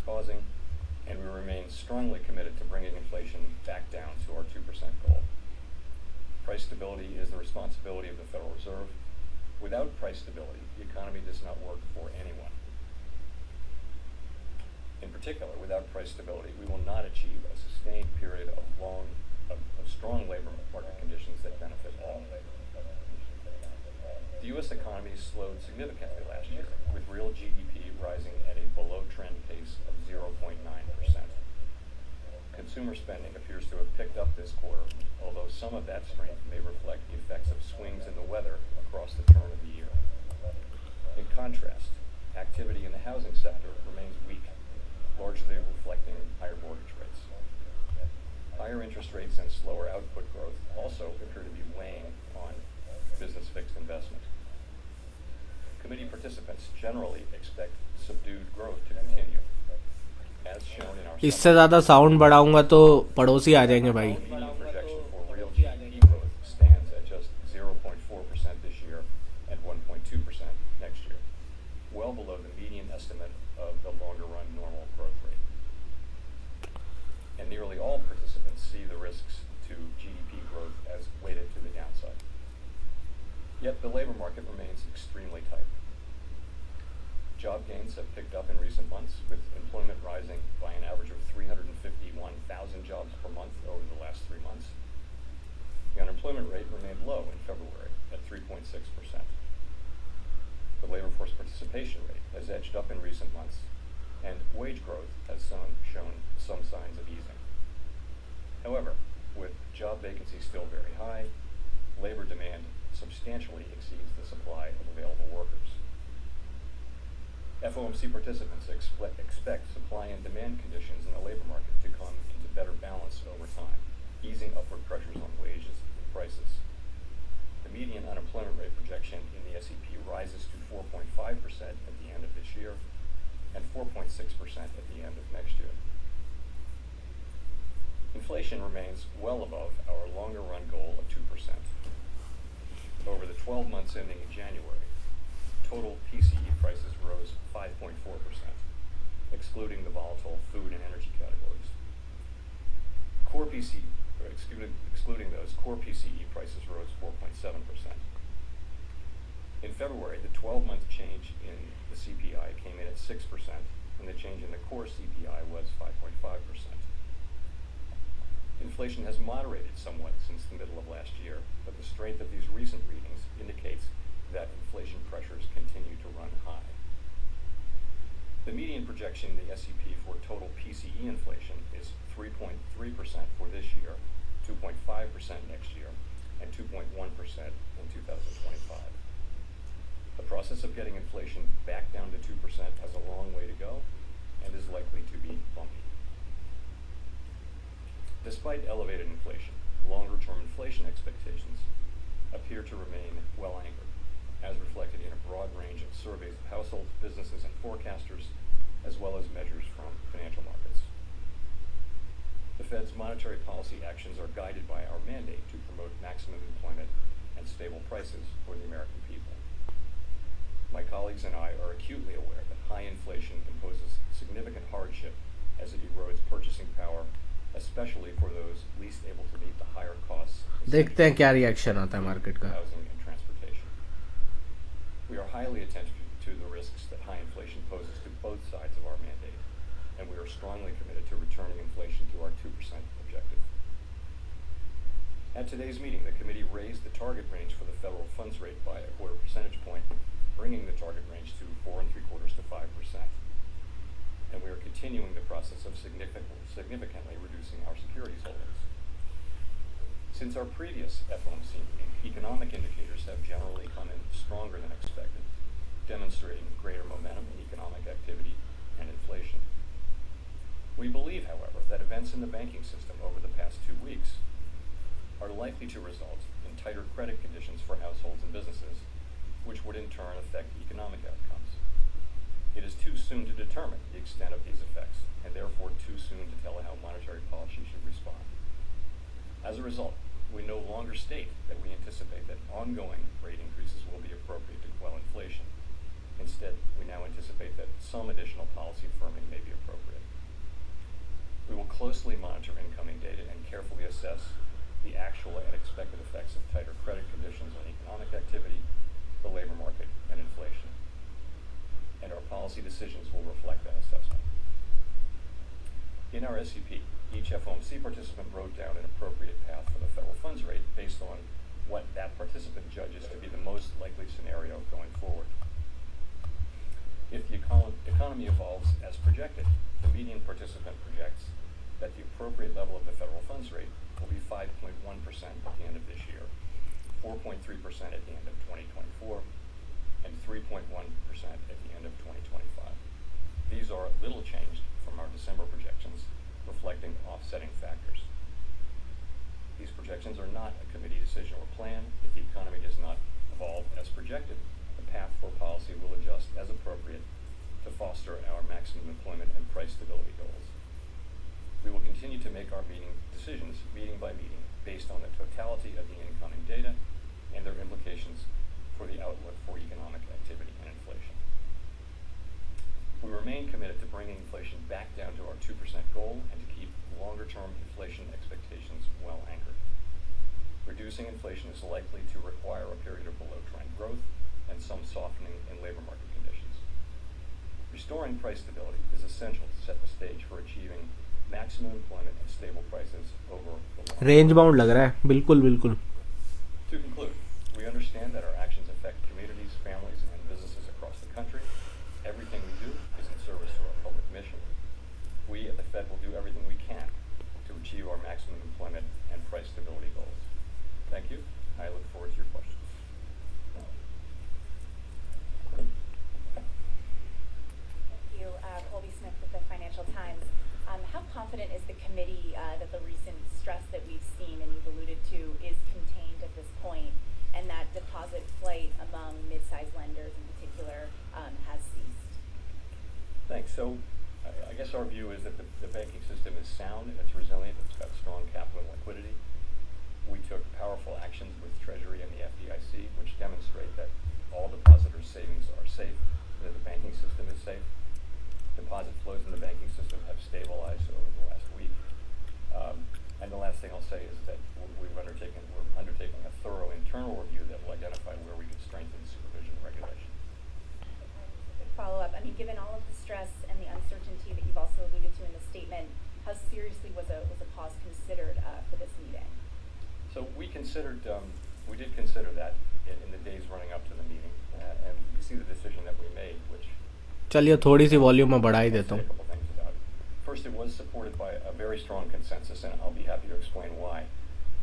causing, and we remain strongly committed to bringing inflation back down to our 2% goal. Price stability is the responsibility of the Federal Reserve. Without price stability, the economy does not work for anyone. In particular, without price stability, we will not achieve a sustained period of strong labor market conditions that benefit all. The U.S. economy slowed significantly last year, with real GDP rising at a below-trend pace of 0.9%. Consumer spending appears to have picked up this quarter, although some of that strength may reflect the effects of swings in the weather across the turn of the year. In contrast, activity in the housing sector remains weak, largely reflecting higher mortgage rates. Higher interest rates and slower output growth also appear to be weighing on business fixed investment. Committee participants generally expect subdued growth to continue, as shown in our इससे ज़्यादा sound बढ़ाऊंगा तो पड़ोसी आ जाएंगे भाई. median projection for real GDP growth stands at just 0.4% this year and 1.2% next year, well below the median estimate of the longer-run normal growth rate. And nearly all participants see the risks to GDP growth as weighted to the downside. Yet the labor market remains extremely tight. Job gains have picked up in recent months, with employment rising by an average of 351,000 jobs per month over the last 3 months. The unemployment rate remained low in February at 3.6%. The labor force participation rate has edged up in recent months, and wage growth has shown some signs of easing. However, with job vacancies still very high, labor demand substantially exceeds the supply of available workers. FOMC participants expect supply and demand conditions in the labor market to come into better balance over time, easing upward pressures on wages and prices. The median unemployment rate projection in the SEP rises to 4.5% at the end of this year and 4.6% at the end of next year. Inflation remains well above our longer-run goal of 2%. Over the 12 months ending in January, total PCE prices rose 5.4%, excluding the volatile food and energy categories. Excluding those, core PCE prices rose 4.7%. In February, the 12-month change in the CPI came in at 6%, and the change in the core CPI was 5.5%. Inflation has moderated somewhat since the middle of last year, but the strength of these recent readings indicates that inflation pressures continue to run high. The median projection in the SEP for total PCE inflation is 3.3% for this year, 2.5% next year, and 2.1% in 2025. The process of getting inflation back down to 2% has a long way to go and is likely to be bumpy. Despite elevated inflation, longer-term inflation expectations appear to remain well anchored, as reflected in a broad range of surveys of households, businesses, and forecasters, as well as measures from financial markets. The Fed's monetary policy actions are guided by our mandate to promote maximum employment and stable prices for the American people. My colleagues and I are acutely aware that high inflation imposes significant hardship as it erodes purchasing power, especially for those least able to meet the higher costs. देखते हैं क्या reaction आता है market का. Housing and transportation. We are highly attentive to the risks that high inflation poses to both sides of our mandate, and we are strongly committed to returning inflation to our 2% objective. At today's meeting, the committee raised the target range for the federal funds rate by a quarter percentage point, bringing the target range to 4 3/4 to 5%. And we are continuing the process of significantly reducing our securities holdings. Since our previous FOMC meeting, economic indicators have generally come in stronger than expected, demonstrating greater momentum in economic activity and inflation. We believe, however, that events in the banking system over the past 2 weeks are likely to result in tighter credit conditions for households and businesses, which would in turn affect economic outcomes. It is too soon to determine the extent of these effects, and therefore too soon to tell how monetary policy should respond. As a result, we no longer state that we anticipate that ongoing rate increases will be appropriate to quell inflation. Instead, we now anticipate that some additional policy firming may be appropriate. We will closely monitor incoming data and carefully assess the actual and expected effects of tighter credit conditions on economic activity, the labor market, and inflation. And our policy decisions will reflect that assessment. In our SEP, each FOMC participant wrote down an appropriate path for the federal funds rate based on what that participant judges to be the most likely scenario going forward. If the economy evolves as projected, the median participant projects that the appropriate level of the federal funds rate will be 5.1% at the end of this year, 4.3% at the end of 2024, and 3.1% at the end of 2025. These are little changed from our December projections, reflecting offsetting factors. These projections are not a committee decision or plan. If the economy does not evolve as projected, the path for policy will adjust as appropriate to foster our maximum employment and price stability goals. We will continue to make our decisions meeting by meeting based on the totality of the incoming data and their implications for the outlook for economic activity and inflation. We remain committed to bringing inflation back down to our 2% goal and to keep longer-term inflation expectations well anchored. Reducing inflation is likely to require a period of below-trend growth and some softening in labor market conditions. Restoring price stability is essential to set the stage for achieving maximum employment and stable prices over the long range bound लग रहा है बिल्कुल बिल्कुल. To conclude, we understand that our actions affect communities, families, and businesses across the country. Everything we do is in service to our public mission. We at the Fed will do everything we can to achieve our maximum employment and price stability goals. Thank you. I look forward to your questions. Thank you. Colby Smith with the Financial Times. How confident is the committee that the recent stress that we've seen and you've alluded to is contained at this point, and that deposit flight among mid-sized lenders in particular has ceased? Thanks. So I guess our view is that the banking system is sound, it's resilient, it's got strong capital and liquidity. We took powerful actions with Treasury and the FDIC, which demonstrate that all depositors' savings are safe, that the banking system is safe. Deposit flows in the banking system have stabilized over the last week. And the last thing I'll say is that we're undertaking a thorough internal review that will identify where we can strengthen supervision and regulation. Follow-up. I mean, given all of the stress and the uncertainty that you've also alluded to in the statement, how seriously was a pause considered for this meeting? So we did consider that in the days running up to the meeting, and you see the decision that we made, which. चलिए थोड़ी सी volume में बढ़ा ही देता हूँ. First, it was supported by a very strong consensus, and I'll be happy to explain why.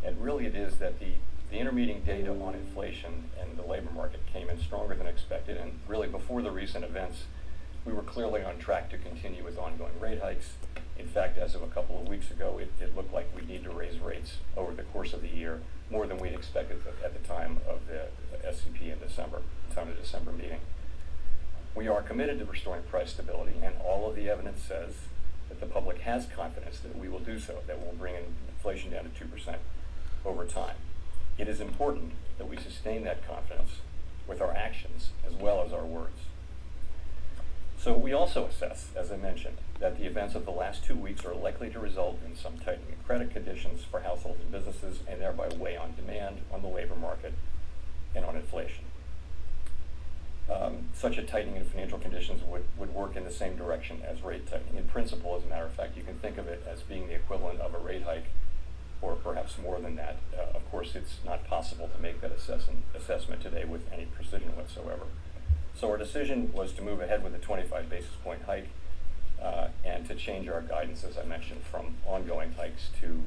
And really it is that the intermeeting data on inflation and the labor market came in stronger than expected, and really before the recent events, we were clearly on track to continue with ongoing rate hikes. In fact, as of a couple of weeks ago, it looked like we'd need to raise rates over the course of the year, more than we'd expected at the time of the SEP in December, the time of the December meeting. We are committed to restoring price stability, and all of the evidence says that the public has confidence that we will do so, that we'll bring inflation down to 2% over time. It is important that we sustain that confidence with our actions as well as our words. So we also assess, as I mentioned, that the events of the last 2 weeks are likely to result in some tightening of credit conditions for households and businesses, and thereby weigh on demand, on the labor market, and on inflation. Such a tightening in financial conditions would work in the same direction as rate tightening. In principle, as a matter of fact, you can think of it as being the equivalent of a rate hike, or perhaps more than that. Of course, it's not possible to make that assessment today with any precision whatsoever. So our decision was to move ahead with a 25 basis point hike and to change our guidance, as I mentioned, from ongoing hikes to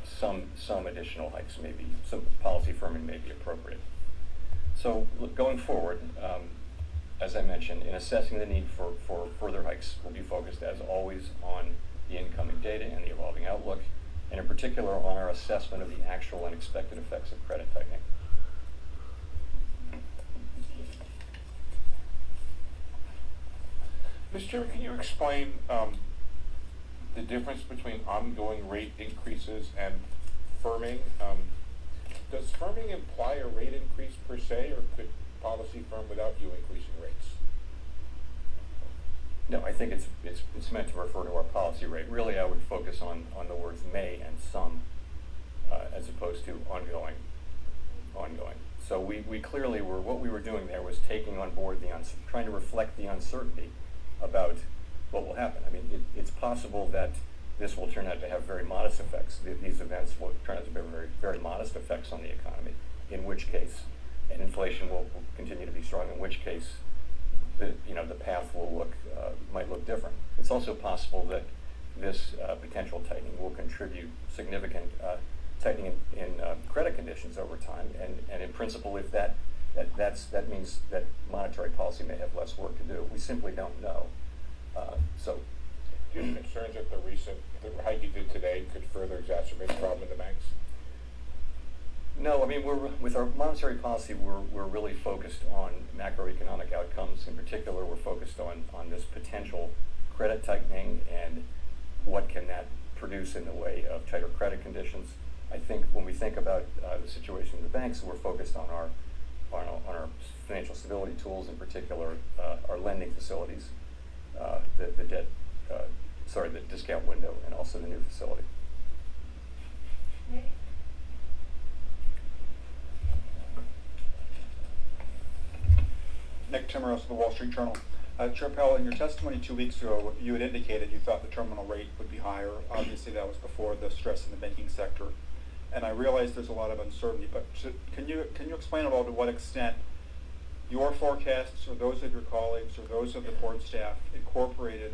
some additional hikes, maybe some policy firming may be appropriate. So going forward, as I mentioned, in assessing the need for further hikes, we'll be focused, as always, on the incoming data and the evolving outlook, and in particular on our assessment of the actual and expected effects of credit tightening. Mr. Chairman, can you explain the difference between ongoing rate increases and firming? Does firming imply a rate increase per se, or policy firm without you increasing rates? No, I think it's meant to refer to our policy rate. Really, I would focus on the words may and some, as opposed to ongoing. So we clearly were, what we were doing there was taking on board trying to reflect the uncertainty about what will happen. I mean, it's possible that this will turn out to have very modest effects. These events will turn out to be very, very modest effects on the economy, in which case, and inflation will continue to be strong, in which case, the path might look different. It's also possible that this potential tightening will contribute significant tightening in credit conditions over time, and in principle, if that means that monetary policy may have less work to do. We simply don't know. So, do you have concerns that the hike you did today could further exacerbate the problem in the banks? No, I mean, with our monetary policy, we're really focused on macroeconomic outcomes. In particular, we're focused on this potential credit tightening and what can that produce in the way of tighter credit conditions. I think when we think about the situation in the banks, we're focused on our financial stability tools, in particular our lending facilities, the discount window, and also the new facility. Nick Timmeros of the Wall Street Journal. Chair Powell, in your testimony 2 weeks ago, you had indicated you thought the terminal rate would be higher. Obviously, that was before the stress in the banking sector. And I realize there's a lot of uncertainty, but can you explain at all to what extent your forecasts, or those of your colleagues, or those of the board staff incorporated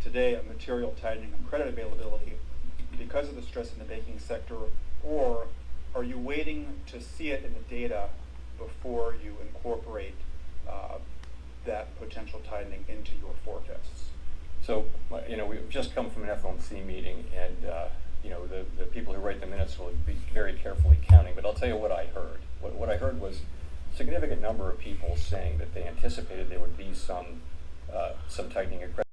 today a material tightening of credit availability because of the stress in the banking sector, or are you waiting to see it in the data before you incorporate that potential tightening into your forecasts? So, we've just come from an FOMC meeting, and the people who write the minutes will be very carefully counting. But I'll tell you what I heard. What I heard was a significant number of people saying that they anticipated there would be some tightening of credit